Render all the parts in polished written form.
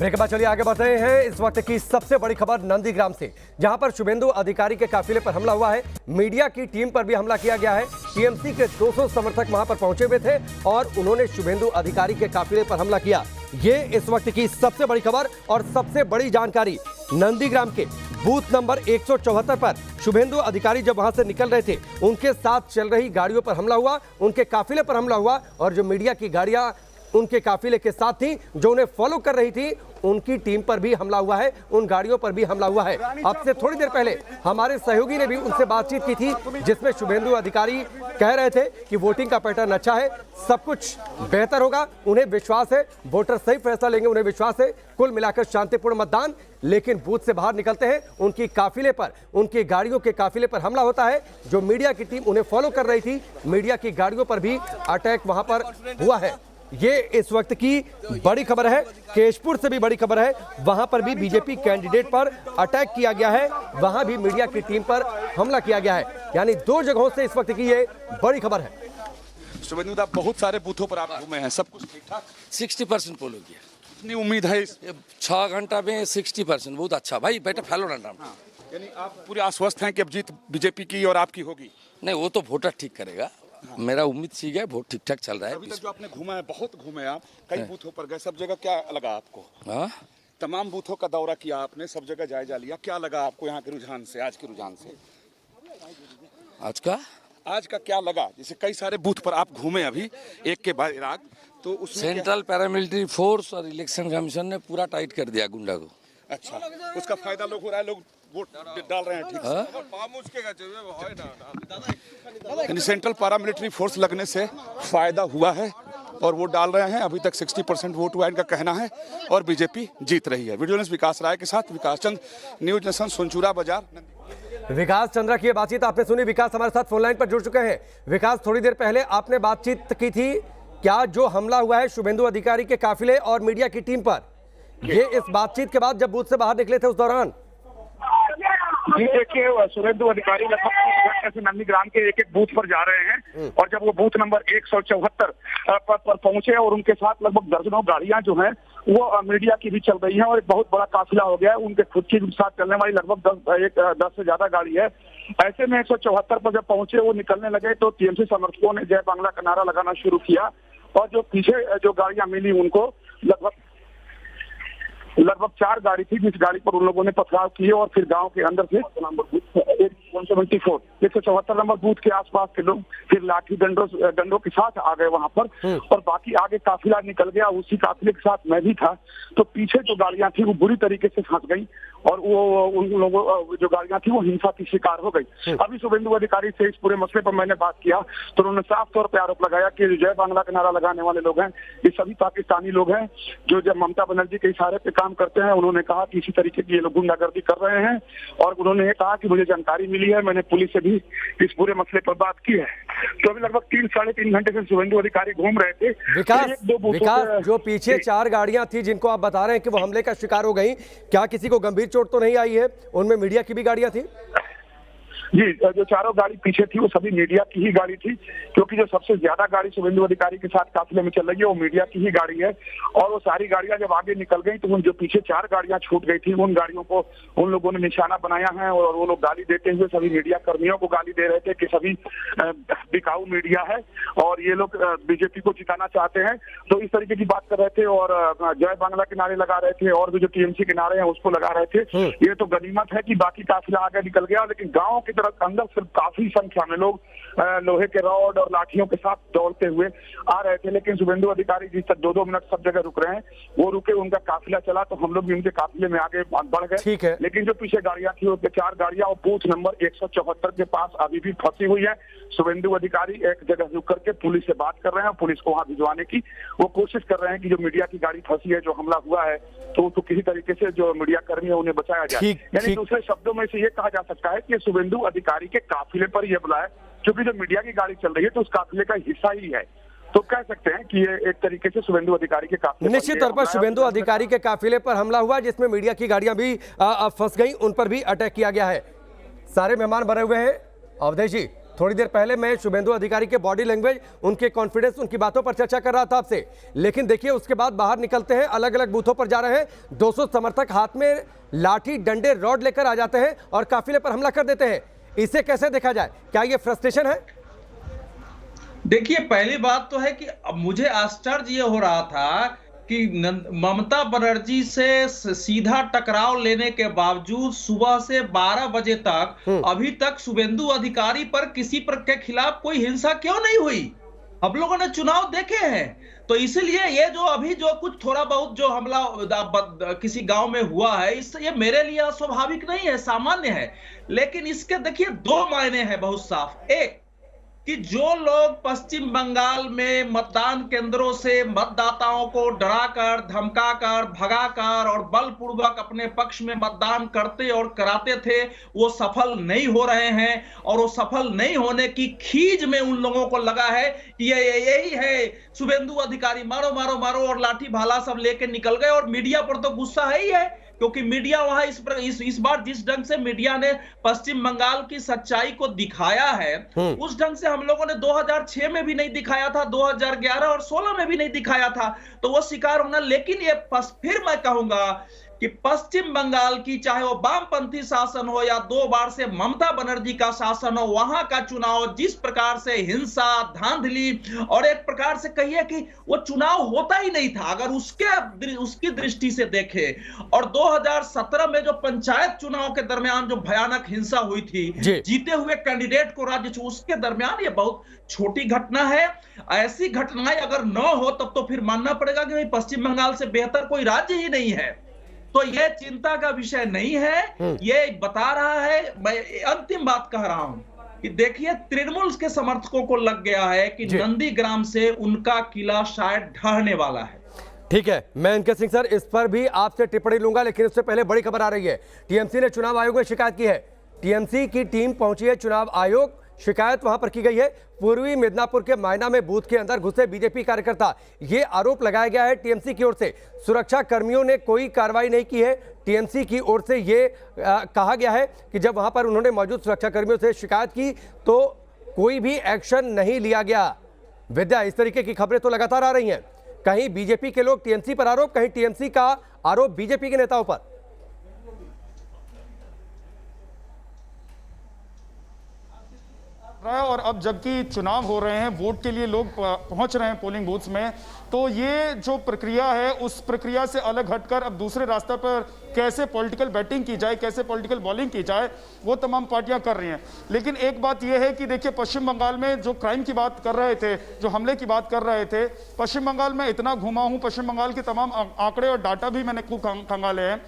Break के बाद चलिए आगे बढ़ रहे हैं। इस वक्त की सबसे बड़ी खबर नंदीग्राम से, जहां पर शुभेंदु अधिकारी के काफिले पर हमला हुआ है। मीडिया की टीम पर भी हमला किया गया है। टीएमसी के 200 समर्थक वहां पर पहुंचे हुए थे और उन्होंने शुभेंदु अधिकारी के काफिले पर हमला किया। ये इस वक्त की सबसे बड़ी खबर और सबसे बड़ी जानकारी। नंदीग्राम के बूथ नंबर 174 पर शुभेंदु अधिकारी जब वहां से निकल रहे थे, उनके साथ चल रही गाड़ियों पर हमला हुआ, उनके काफिले पर हमला हुआ और जो मीडिया की गाड़ियां उनके काफिले के साथ थी, जो उन्हें फॉलो कर रही थी, उनकी टीम पर भी हमला हुआ है, उन गाड़ियों पर भी हमला हुआ है। अब से थोड़ी देर पहले हमारे सहयोगी ने भी उनसे बातचीत की थी, जिसमें शुभेंदु अधिकारी कह रहे थे कि वोटिंग का पैटर्न अच्छा है, सब कुछ बेहतर होगा, उन्हें विश्वास है, वोटर सही फैसला लेंगे, उन्हें विश्वास है, कुल मिलाकर शांतिपूर्ण मतदान। लेकिन बूथ से बाहर निकलते हैं, उनकी काफिले पर, उनकी गाड़ियों के काफिले पर हमला होता है। जो मीडिया की टीम उन्हें फॉलो कर रही थी, मीडिया की गाड़ियों पर भी अटैक वहां पर हुआ है। ये इस वक्त की बड़ी खबर है। केशपुर से भी बड़ी खबर है, वहां पर भी बीजेपी कैंडिडेट पर अटैक किया गया है, वहां भी मीडिया की टीम पर हमला किया गया है। यानी दो जगहों से इस वक्त की ये बड़ी खबर है। शुभेंदु साहब, बहुत सारे बूथों पर आप घूमे हैं, सब कुछ ठीक ठाक? 60% पोल हो गया। कितनी उम्मीद है इस 6 घंटा में 60%, बहुत अच्छा भाई, बेटा फैलो ना नाम। यानी आप पूरे आश्वस्त हैं कि अब जीत बीजेपी की और आपकी होगी? नहीं, वो तो वोटर ठीक करेगा। मेरा उम्मीद सी है, वोट ठीक ठाक चल रहा है। अभी तक जो आपने घूमा है, बहुत घूमे आप, कई बूथों पर गए, सब जगह क्या लगा आपको? हाँ, तमाम बूथों का दौरा किया आपने, सब जगह जायजा लिया, क्या लगा आपको यहाँ के रुझान से, आज के रुझान से? आज का क्या लगा? जैसे कई सारे बूथ पर आप घूमे अभी एक के बाद एक, तो उसमें सेंट्रल पैरामिलिट्री फोर्स और इलेक्शन कमीशन ने पूरा टाइट कर दिया गुंडा को। अच्छा, उसका फायदा लोग हो रहा है, लोग वोट डाल रहे हैं ठीक से। यानी सेंट्रल पैरामिलिट्री फोर्स लगने से फायदा हुआ है और वोट डाल रहे हैं। अभी तक 60% वोट हुआ इनका कहना है और बीजेपी जीत रही है। वीडियो जर्नलिस्ट विकास राय के साथ विकास चंद, न्यूज नेशन, सोनचूरा बाजार। विकास चंद्रा की बातचीत आपने सुनी। विकास हमारे साथ फोन लाइन पर जुड़ चुके हैं। विकास, थोड़ी देर पहले आपने बातचीत की थी, क्या जो हमला हुआ है शुभेंदु अधिकारी के काफिले और मीडिया की टीम पर, ये इस बातचीत के बाद जब बूथ से बाहर निकले थे उस दौरान? जी देखिए, शुभेंदु अधिकारी लगभग से नंदीग्राम के एक एक बूथ पर जा रहे हैं और जब वो बूथ नंबर 174 पर पहुंचे और उनके साथ लगभग दर्जनों गाड़ियां जो हैं वो मीडिया की भी चल रही हैं और एक बहुत बड़ा काफिला हो गया है। उनके खुद की साथ चलने वाली लगभग 10 से ज्यादा गाड़ी है। ऐसे में 174 पर जब पहुंचे, वो निकलने लगे तो टीएमसी समर्थकों ने जय बांग्ला का नारा लगाना शुरू किया और जो पीछे जो गाड़ियां मिली उनको लगभग 4 गाड़ी थी, जिस गाड़ी पर उन लोगों ने पथराव किए और फिर गांव के अंदर से 174 नंबर बूथ के आसपास के लोग फिर लाठी डंडों के साथ आ गए वहां पर और बाकी आगे काफिला निकल गया। उसी काफिले के साथ मैं भी था, तो पीछे जो गाड़ियां थी वो बुरी तरीके से फंस गई और वो उन लोगों जो गाड़ियां थी वो हिंसा की शिकार हो गई। अभी शुभेंदु अधिकारी से इस पूरे मसले पर मैंने बात किया तो उन्होंने साफ तौर पर आरोप लगाया कि जय बांग्ला का नारा लगाने वाले लोग हैं, ये सभी पाकिस्तानी लोग हैं जो जब ममता बनर्जी के इशारे पे काम करते हैं। उन्होंने कहा कि इसी तरीके की ये लोग गुंडागर्दी कर रहे हैं और उन्होंने ये कहा कि मुझे जानकारी मिली है, मैंने पुलिस से भी इस पूरे मसले पर बात की है। तो अभी लगभग 3-3.5 घंटे से शुभेंदु अधिकारी घूम रहे थे। विकास, जो पीछे 4 गाड़ियां थी जिनको आप बता रहे हैं कि वो हमले का शिकार हो गई, क्या किसी को गंभीर चोट तो नहीं आई है? उनमें मीडिया की भी गाड़ियां थी? जी, जो चारों गाड़ी पीछे थी वो सभी मीडिया की ही गाड़ी थी, क्योंकि जो सबसे ज्यादा गाड़ी शुभेंदु अधिकारी के साथ काफिले में चल रही है वो मीडिया की ही गाड़ी है और वो सारी गाड़ियां जब आगे निकल गई तो उन जो पीछे 4 गाड़ियां छूट गई थी उन गाड़ियों को उन लोगों ने निशाना बनाया है और वो लोग गाली देते हुए सभी मीडिया कर्मियों को गाली दे रहे थे कि सभी बिकाऊ मीडिया है और ये लोग बीजेपी को जिताना चाहते हैं। तो इस तरीके की बात कर रहे थे और जय बांग्ला के नारे लगा रहे थे और भी जो टीएमसी के नारे हैं उसको लगा रहे थे। ये तो गनीमत है कि बाकी काफिला आगे निकल गया, लेकिन गाँव की तरफ अंदर सिर्फ काफी संख्या में लोग लोहे के रॉड और लाठियों के साथ दौड़ते हुए आ रहे थे। लेकिन शुभेंदु अधिकारी जिस तक 2-2 मिनट सब जगह रुक रहे हैं वो रुके, उनका काफिला चला तो हम लोग भी उनके काफिले में आगे बढ़ गए। लेकिन जो पीछे गाड़ियां थी वो 4 गाड़ियां और बूथ नंबर 174 के पास अभी भी फंसी हुई है। शुभेंदु अधिकारी एक जगह रुक करके पुलिस से बात कर रहे हैं, पुलिस को वहां भिजवाने की वो कोशिश कर रहे हैं कि जो मीडिया की गाड़ी फंसी है, जो हमला हुआ है, तो किसी तरीके से जो मीडिया कर्मी है उन्हें बचाया जाए। यानी दूसरे शब्दों में से ये कहा जा सकता है कि शुभेंदु अधिकारी के काफिले पर यह बुलाया, क्योंकि जो मीडिया की गाड़ी चल रही है तो उस काफिले का हिस्सा ही है। तो कह सकते हैं कि ये एक तरीके से शुभेंदु अधिकारी के काफिले, निश्चित तौर पर शुभेंदु अधिकारी के काफिले पर हमला हुआ जिसमें मीडिया की गाड़ियां भी फंस गई, उन पर भी अटैक किया गया है। सारे मेहमान बने हुए हैं। अवधेश जी, थोड़ी देर पहले मैं शुभेंदु अधिकारी के बॉडी लैंग्वेज, उनके कॉन्फिडेंस, उनकी बातों पर चर्चा कर रहा था आपसे, लेकिन देखिए उसके बाद बाहर निकलते हैं, अलग अलग बूथों पर जा रहे हैं, 200 समर्थक हाथ में लाठी डंडे रॉड लेकर आ जाते हैं और काफिले पर हमला कर देते हैं। इसे कैसे देखा जाए? क्या ये फ्रस्ट्रेशन है? देखिए, पहली बात तो है कि मुझे आश्चर्य ये हो रहा था कि ममता बनर्जी से सीधा टकराव लेने के बावजूद सुबह से 12 बजे तक अभी तक शुभेंदु अधिकारी पर किसी पर के खिलाफ कोई हिंसा क्यों नहीं हुई? हम लोगों ने चुनाव देखे हैं, तो इसलिए ये जो अभी जो कुछ थोड़ा बहुत जो हमला किसी गांव में हुआ है, इससे ये मेरे लिए अस्वाभाविक नहीं है, सामान्य है। लेकिन इसके देखिए दो मायने हैं बहुत साफ। एक कि जो लोग पश्चिम बंगाल में मतदान केंद्रों से मतदाताओं को डराकर, धमकाकर, भगाकर और बलपूर्वक अपने पक्ष में मतदान करते और कराते थे, वो सफल नहीं हो रहे हैं। और वो सफल नहीं होने की खीज में उन लोगों को लगा है कि ये यही है शुभेंदु अधिकारी, मारो मारो मारो, और लाठी भाला सब लेके निकल गए। और मीडिया पर तो गुस्सा है ही है, क्योंकि मीडिया वहां इस बार जिस ढंग से मीडिया ने पश्चिम बंगाल की सच्चाई को दिखाया है, उस ढंग से हम लोगों ने 2006 में भी नहीं दिखाया था, 2011 और 16 में भी नहीं दिखाया था। तो वो शिकार होना। लेकिन ये फिर मैं कहूंगा कि पश्चिम बंगाल की, चाहे वो वामपंथी शासन हो या 2 बार से ममता बनर्जी का शासन हो, वहां का चुनाव जिस प्रकार से हिंसा, धांधली और एक प्रकार से कहिए कि वो चुनाव होता ही नहीं था अगर उसकी दृष्टि से देखे। और 2017 में जो पंचायत चुनाव के दरमियान जो भयानक हिंसा हुई थी, जीते हुए कैंडिडेट को राज्य, उसके दरमियान ये बहुत छोटी घटना है। ऐसी घटनाएं अगर न हो तब तो फिर मानना पड़ेगा कि पश्चिम बंगाल से बेहतर कोई राज्य ही नहीं है। तो यह चिंता का विषय नहीं है। ये बता रहा है, मैं अंतिम बात कह रहा हूं कि देखिए तृणमूल के समर्थकों को लग गया है कि नंदीग्राम से उनका किला शायद ढहने वाला है। ठीक है, मैं इनके सिंह सर इस पर भी आपसे टिप्पणी लूंगा, लेकिन उससे पहले बड़ी खबर आ रही है। टीएमसी ने चुनाव आयोग में शिकायत की है। टीएमसी की टीम पहुंची है चुनाव आयोग, शिकायत वहां पर की गई है। पूर्वी मिदनापुर के मायना में बूथ के अंदर घुसे बीजेपी कार्यकर्ता, ये आरोप लगाया गया है टीएमसी की ओर से। सुरक्षा कर्मियों ने कोई कार्रवाई नहीं की है। टीएमसी की ओर से ये कहा गया है कि जब वहां पर उन्होंने मौजूद सुरक्षा कर्मियों से शिकायत की तो कोई भी एक्शन नहीं लिया गया। विद्या, इस तरीके की खबरें तो लगातार आ रही हैं, कहीं बीजेपी के लोग टीएमसी पर आरोप, कहीं टीएमसी का आरोप बीजेपी के नेताओं पर। और अब जबकि चुनाव हो रहे हैं, वोट के लिए लोग पहुंच रहे हैं पोलिंग बूथ्स में, तो ये जो प्रक्रिया है उस प्रक्रिया से अलग हटकर अब दूसरे रास्ते पर कैसे पॉलिटिकल बैटिंग की जाए, कैसे पॉलिटिकल बॉलिंग की जाए, वो तमाम पार्टियां कर रही हैं। लेकिन एक बात यह है कि देखिए पश्चिम बंगाल में जो क्राइम की बात कर रहे थे, जो हमले की बात कर रहे थे, पश्चिम बंगाल में इतना घुमा हूं, पश्चिम बंगाल के तमाम आंकड़े और डाटा भी मैंने खूब खंगाले हैं,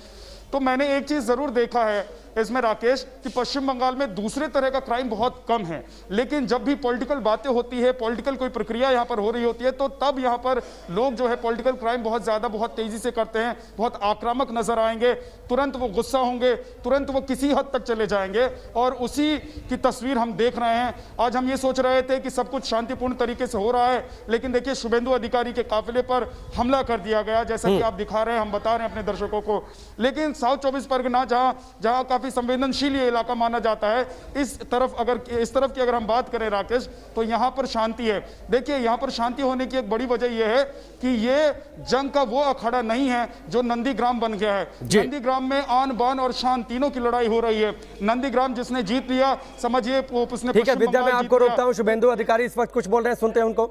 तो मैंने एक चीज जरूर देखा है इसमें राकेश कि पश्चिम बंगाल में दूसरे तरह का क्राइम बहुत कम है। लेकिन जब भी पॉलिटिकल बातें होती है, पॉलिटिकल कोई प्रक्रिया यहाँ पर हो रही होती है, तो तब यहाँ पर लोग जो है पॉलिटिकल क्राइम बहुत ज्यादा, बहुत तेजी से करते हैं, बहुत आक्रामक नजर आएंगे, तुरंत वो गुस्सा होंगे, तुरंत वो किसी हद तक चले जाएंगे। और उसी की तस्वीर हम देख रहे हैं। आज हम ये सोच रहे थे कि सब कुछ शांतिपूर्ण तरीके से हो रहा है, लेकिन देखिए शुभेंदु अधिकारी के काफिले पर हमला कर दिया गया, जैसा कि आप दिखा रहे हैं, हम बता रहे हैं अपने दर्शकों को। लेकिन साउथ 24 परगना जहां काफी संवेदनशील ये इलाका माना जाता है, इस तरफ की अगर हम बात करें राकेश, तो यहां पर शांति है। देखिए यहां पर शांति होने की एक बड़ी वजह यह है कि ये जंग का वो अखाड़ा नहीं है जो नंदीग्राम बन गया है। नंदीग्राम में आन बान और शान तीनों की लड़ाई हो रही है। नंदीग्राम जिसने जीत लिया, समझिए उसने। ठीक है विद्या, मैं आपको रोकता हूं। शुभेंदु अधिकारी इस वक्त कुछ बोल रहे हैं, सुनते हैं उनको।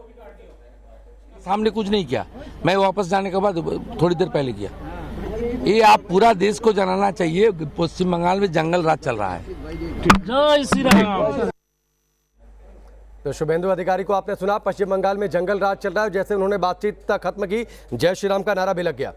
सामने कुछ नहीं किया, मैं वापस जाने के बाद थोड़ी देर पहले किया। ये आप पूरा देश को जानना चाहिए, पश्चिम बंगाल में जंगल राज चल रहा है। जय श्री राम। तो शुभेंदु अधिकारी को आपने सुना, पश्चिम बंगाल में जंगल राज चल रहा है। जैसे उन्होंने बातचीत खत्म की, जय श्री राम का नारा भी लग गया।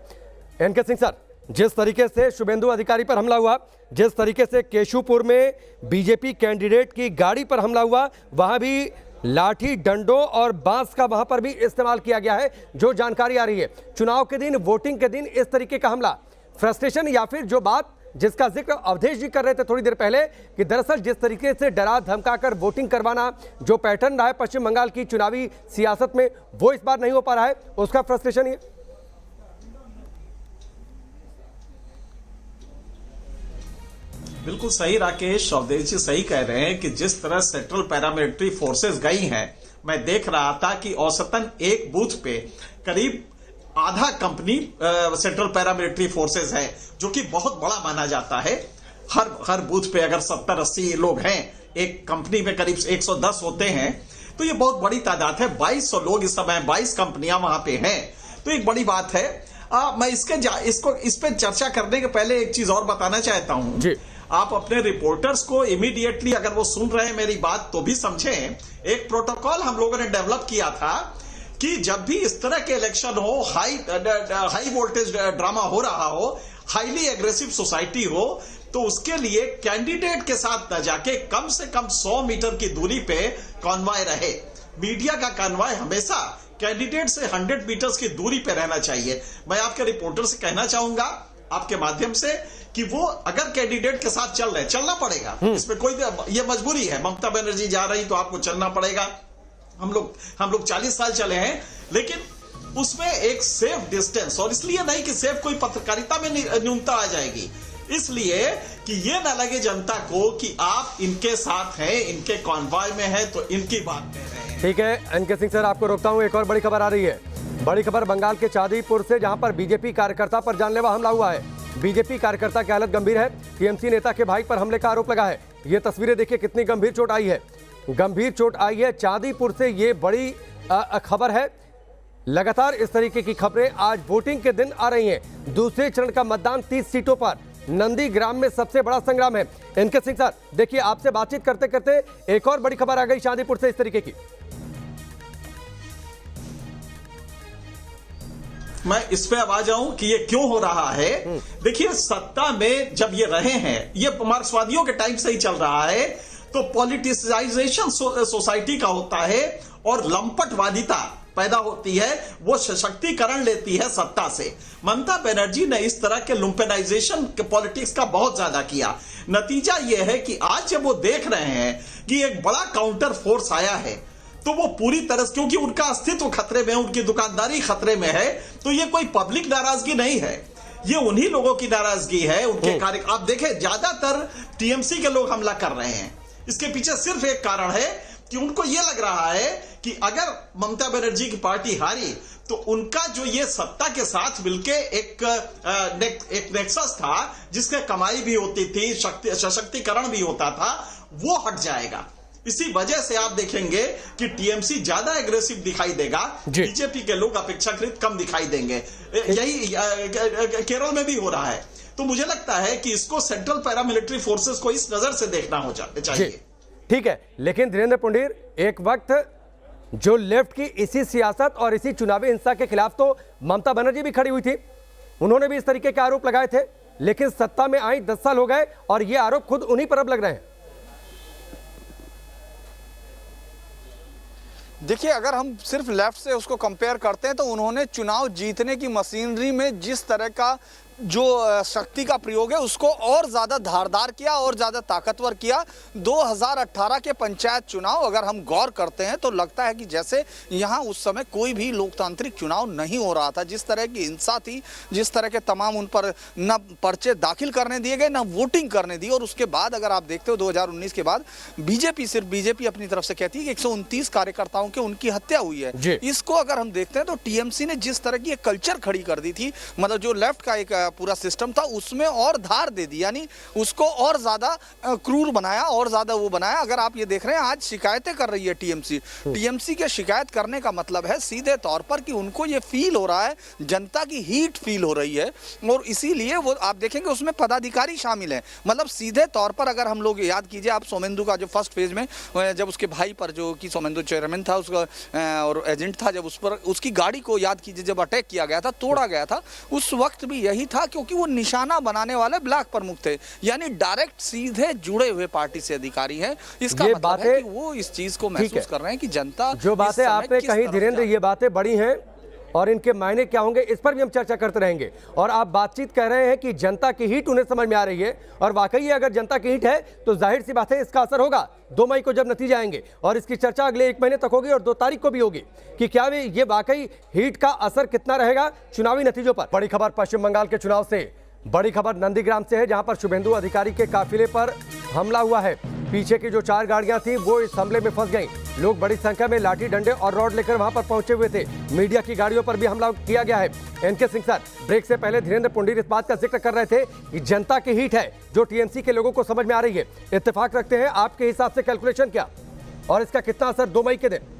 एनके सिंह सर, जिस तरीके से शुभेंदु अधिकारी पर हमला हुआ, जिस तरीके से केशुपुर में बीजेपी कैंडिडेट की गाड़ी पर हमला हुआ, वहां भी लाठी डंडों और बांस का वहां पर भी इस्तेमाल किया गया है, जो जानकारी आ रही है। चुनाव के दिन, वोटिंग के दिन इस तरीके का हमला, फ्रस्ट्रेशन या फिर जो बात जिसका जिक्र अवधेश जी कर रहे थे थोड़ी देर पहले कि दरअसल जिस तरीके से डरा धमकाकर वोटिंग करवाना जो पैटर्न रहा है पश्चिम बंगाल की चुनावी सियासत में, वो इस बार नहीं हो पा रहा है, उसका फ्रस्ट्रेशन ये। बिल्कुल सही राकेश अवधेश जी सही कह रहे हैं कि जिस तरह सेंट्रल पैरामिलिट्री फोर्सेस गई हैं, मैं देख रहा था कि औसतन एक बूथ पे करीब आधा कंपनी सेंट्रल पैरामिलिट्री फोर्सेस है, जो कि बहुत बड़ा माना जाता है। हर बूथ पे अगर 70-80 लोग हैं, एक कंपनी में करीब 110 होते हैं, तो ये बहुत बड़ी तादाद है। 2200 लोग इस समय 22 कंपनियां वहां पे हैं, तो एक बड़ी बात है। मैं इस पे चर्चा करने के पहले एक चीज और बताना चाहता हूं। आप अपने रिपोर्टर्स को इमीडिएटली, अगर वो सुन रहे हैं मेरी बात, तो भी समझें। एक प्रोटोकॉल हम लोगों ने डेवलप किया था कि जब भी इस तरह के इलेक्शन हो, हाई वोल्टेज ड्रामा हो रहा हो, हाईली एग्रेसिव सोसाइटी हो, तो उसके लिए कैंडिडेट के साथ न जाके कम से कम 100 मीटर की दूरी पे कॉन्वॉय रहे। मीडिया का कॉन्वॉय हमेशा कैंडिडेट से 100 मीटर्स की दूरी पे रहना चाहिए। मैं आपके रिपोर्टर से कहना चाहूंगा आपके माध्यम से कि वो अगर कैंडिडेट के साथ चल रहे, चलना पड़ेगा, इसमें कोई, ये मजबूरी है। ममता बनर्जी जा रही तो आपको चलना पड़ेगा। हम लोग 40 साल चले हैं, लेकिन उसमें एक सेफ डिस्टेंस, और इसलिए नहीं कि सेफ कोई पत्रकारिता में न्यूनता आ जाएगी, इसलिए कि ये ना लगे जनता को कि आप इनके साथ हैं, इनके कॉन्वॉय में हैं, तो इनकी बात कह रहे हैं। ठीक है एनके सिंह सर, आपको रोकता हूं। एक और बड़ी खबर आ रही है। बड़ी खबर बंगाल के चांदीपुर से, जहां पर बीजेपी कार्यकर्ता पर जानलेवा हमला हुआ है। बीजेपी कार्यकर्ता की हालत गंभीर है। टीएमसी नेता के भाई पर हमले का आरोप लगा है। ये तस्वीरें देखिए, कितनी गंभीर चोट आई है। गंभीर चोट आई है चांदीपुर से, ये बड़ी खबर है। लगातार इस तरीके की खबरें आज वोटिंग के दिन आ रही हैं। दूसरे चरण का मतदान 30 सीटों पर, नंदीग्राम में सबसे बड़ा संग्राम है। एनके सिंह सर, देखिए आपसे बातचीत करते करते एक और बड़ी खबर आ गई चांदीपुर से इस तरीके की। मैं इस पे अब आ जाऊं कि ये क्यों हो रहा है। देखिए, सत्ता में जब ये रहे हैं, ये मार्क्सवादियों के टाइम से ही चल रहा है, तो पॉलिटिसाइजेशन सोसाइटी का होता है और लंपटवादिता पैदा होती है, वो सशक्तिकरण लेती है सत्ता से। ममता बनर्जी ने इस तरह के लुम्पेनाइजेशन के पॉलिटिक्स का बहुत ज्यादा किया। नतीजा यह है कि आज जब वो देख रहे हैं कि एक बड़ा काउंटर फोर्स आया है, तो वो पूरी तरह से, क्योंकि उनका अस्तित्व खतरे में है, उनकी दुकानदारी खतरे में है, तो ये कोई पब्लिक नाराजगी नहीं है, ये उन्हीं लोगों की नाराजगी है, उनके कार्य। आप देखें, ज्यादातर टीएमसी के लोग हमला कर रहे हैं। इसके पीछे सिर्फ एक कारण है कि उनको यह लग रहा है कि अगर ममता बनर्जी की पार्टी हारी, तो उनका जो ये सत्ता के साथ मिलके एक नेक्सस था, जिसके कमाई भी होती थी, सशक्तिकरण भी होता था, वो हट जाएगा। इसी वजह से आप देखेंगे कि टीएमसी ज्यादा एग्रेसिव दिखाई देगा, बीजेपी के लोग अपेक्षाकृत कम दिखाई देंगे। यही केरल में भी हो रहा है। तो मुझे लगता है कि इसको सेंट्रल पैरामिलिट्री फोर्सेस को इस नजर से देखना हो चाहिए। ठीक है, लेकिन धीरेन्द्र पुंडीर, एक वक्त जो लेफ्ट की इसी सियासत और इसी चुनावी हिंसा के खिलाफ तो ममता बनर्जी भी खड़ी हुई थी, उन्होंने भी इस तरीके के आरोप लगाए थे, लेकिन सत्ता में आई 10 साल हो गए और ये आरोप खुद उन्हीं पर अब लग रहे हैं। देखिए, अगर हम सिर्फ लेफ्ट से उसको कंपेयर करते हैं, तो उन्होंने चुनाव जीतने की मशीनरी में जिस तरह का जो शक्ति का प्रयोग है उसको और ज़्यादा धारदार किया और ज़्यादा ताकतवर किया। 2018 के पंचायत चुनाव अगर हम गौर करते हैं तो लगता है कि जैसे यहाँ उस समय कोई भी लोकतांत्रिक चुनाव नहीं हो रहा था। जिस तरह की हिंसा थी, जिस तरह के तमाम उन पर न पर्चे दाखिल करने दिए गए, न वोटिंग करने दी। और उसके बाद अगर आप देखते हो 2019 के बाद सिर्फ बीजेपी अपनी तरफ से कहती है कि 129 कार्यकर्ताओं के उनकी हत्या हुई है। इसको अगर हम देखते हैं तो टीएमसी ने जिस तरह की एक कल्चर खड़ी कर दी थी, मतलब जो लेफ्ट का एक पूरा सिस्टम था, उसमें और धार दे दी, यानी उसको और ज्यादा क्रूर बनाया और ज्यादा वो बनाया। अगर आप ये देख रहे हैं, आज शिकायतें कर रही है टीएमसी के शिकायत करने का मतलब है सीधे तौर पर कि उनको ये फील हो रहा है, जनता की हीट फील हो रही है, और इसीलिए वो आप देखेंगे उसमें पदाधिकारी शामिल हैं। मतलब सीधे तौर पर अगर हम लोग याद कीजिए, आप सोमेंदु का जो फर्स्ट फेज में जब उसके भाई पर, जो कि सोमेंदु चेयरमैन था उसका और एजेंट था, जब उस पर उसकी गाड़ी को याद कीजिए जब अटैक किया गया था, तोड़ा गया था, उस वक्त भी यही था, क्योंकि वो निशाना बनाने वाले ब्लॉक प्रमुख थे, यानी डायरेक्ट सीधे जुड़े हुए पार्टी से अधिकारी हैं। इसका मतलब है कि वो इस चीज को महसूस कर रहे हैं कि जनता, जो बातें आपने कही धीरेन्द्र, ये बातें बड़ी हैं और इनके मायने क्या होंगे, इस पर भी हम चर्चा करते रहेंगे। और आप बातचीत कह रहे हैं कि जनता की हीट उन्हें समझ में आ रही है, और वाकई अगर जनता की हीट है तो जाहिर सी बात है इसका असर होगा 2 मई को जब नतीजे आएंगे, और इसकी चर्चा अगले 1 महीने तक होगी और 2 तारीख को भी होगी कि क्या ये वाकई हीट का असर कितना रहेगा चुनावी नतीजों पर। बड़ी खबर पश्चिम बंगाल के चुनाव से, बड़ी खबर नंदीग्राम से है, जहां पर शुभेंदु अधिकारी के काफिले पर हमला हुआ है। पीछे की जो 4 गाड़ियां थी वो इस हमले में फंस गईं। लोग बड़ी संख्या में लाठी डंडे और रॉड लेकर वहां पर पहुंचे हुए थे। मीडिया की गाड़ियों पर भी हमला किया गया है। एनके सिंह सर, ब्रेक से पहले धीरेन्द्र पुंडीर इस बात का जिक्र कर रहे थे कि जनता की हीट है जो टीएमसी के लोगों को समझ में आ रही है। इत्तेफाक रखते हैं, आपके हिसाब से कैलकुलेशन क्या और इसका कितना असर 2 मई के दिन?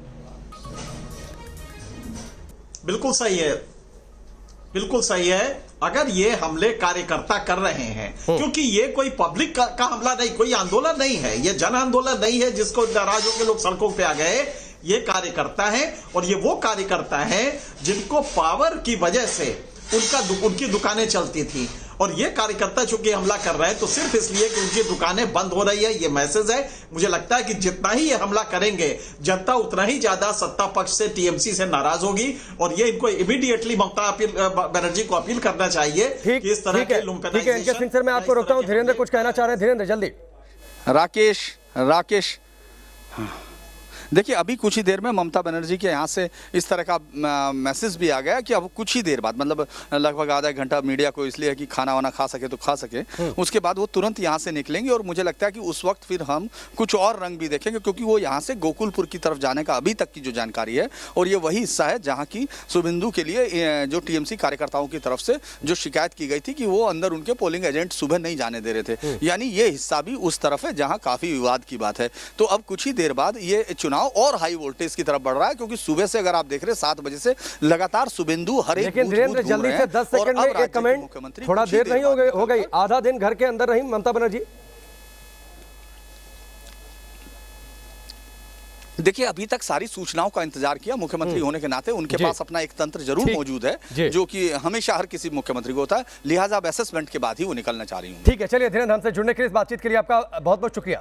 बिल्कुल सही है, बिल्कुल सही है। अगर ये हमले कार्यकर्ता कर रहे हैं, क्योंकि ये कोई पब्लिक का हमला नहीं, कोई आंदोलन नहीं है, ये जन आंदोलन नहीं है जिसको नाराज होकर लोग सड़कों पे आ गए। ये कार्यकर्ता है और ये वो कार्यकर्ता है जिनको पावर की वजह से उनकी दुकानें चलती थी, और ये कार्यकर्ता चूंकि हमला कर रहे हैं तो सिर्फ इसलिए कि उनकी दुकानें बंद हो रही है, ये मैसेज है। मुझे लगता है कि जितना ही ये हमला करेंगे जनता उतना ही ज्यादा सत्ता पक्ष से, टीएमसी से नाराज होगी, और ये इनको इमीडिएटली ममता बनर्जी को अपील करना चाहिए कि इस तरह के लुम्पेनाइजेशन। एनके सिंह सर, मैं आपको रोकता हूं, धीरेन्द्र कुछ कहना चाह रहे हैं। धीरेन्द्र जल्दी। राकेश देखिए, अभी कुछ ही देर में ममता बनर्जी के यहाँ से इस तरह का मैसेज भी आ गया कि अब कुछ ही देर बाद, मतलब लगभग आधा घंटा मीडिया को इसलिए है कि खाना वाना खा सके तो खा सके, उसके बाद वो तुरंत यहाँ से निकलेंगे। और मुझे लगता है कि उस वक्त फिर हम कुछ और रंग भी देखेंगे, क्योंकि वो यहाँ से गोकुलपुर की तरफ जाने का अभी तक की जो जानकारी है, और ये वही हिस्सा है जहाँ की शुभेंदु के लिए जो टीएमसी कार्यकर्ताओं की तरफ से जो शिकायत की गई थी कि वो अंदर उनके पोलिंग एजेंट सुबह नहीं जाने दे रहे थे, यानी ये हिस्सा भी उस तरफ है जहाँ काफी विवाद की बात है। तो अब कुछ ही देर बाद ये चुनाव और हाई वोल्टेज की तरफ बढ़ रहा है, क्योंकि सुबह से अगर आप देख रहे हैं 7 बजे से लगातार शुभेंदु हर एक लेकिन धीरेन्द्र जल्दी से 10 सेकंड में एक कमेंट, थोड़ा देर नहीं हो गई, आधा दिन घर के अंदर रही ममता बनर्जी। देखिए, अभी तक सारी सूचनाओं का इंतजार किया। मुख्यमंत्री होने के नाते उनके पास अपना एक तंत्र जरूर मौजूद है, जो कि हमेशा हर किसी मुख्यमंत्री को होता है, लिहाजा अब असेसमेंट के बाद ही वो निकलना चाह रही हूँ। ठीक है, चलिए धीरेन्द्र, हमसे जुड़ने के लिए, इस बातचीत के लिए आपका बहुत बहुत शुक्रिया।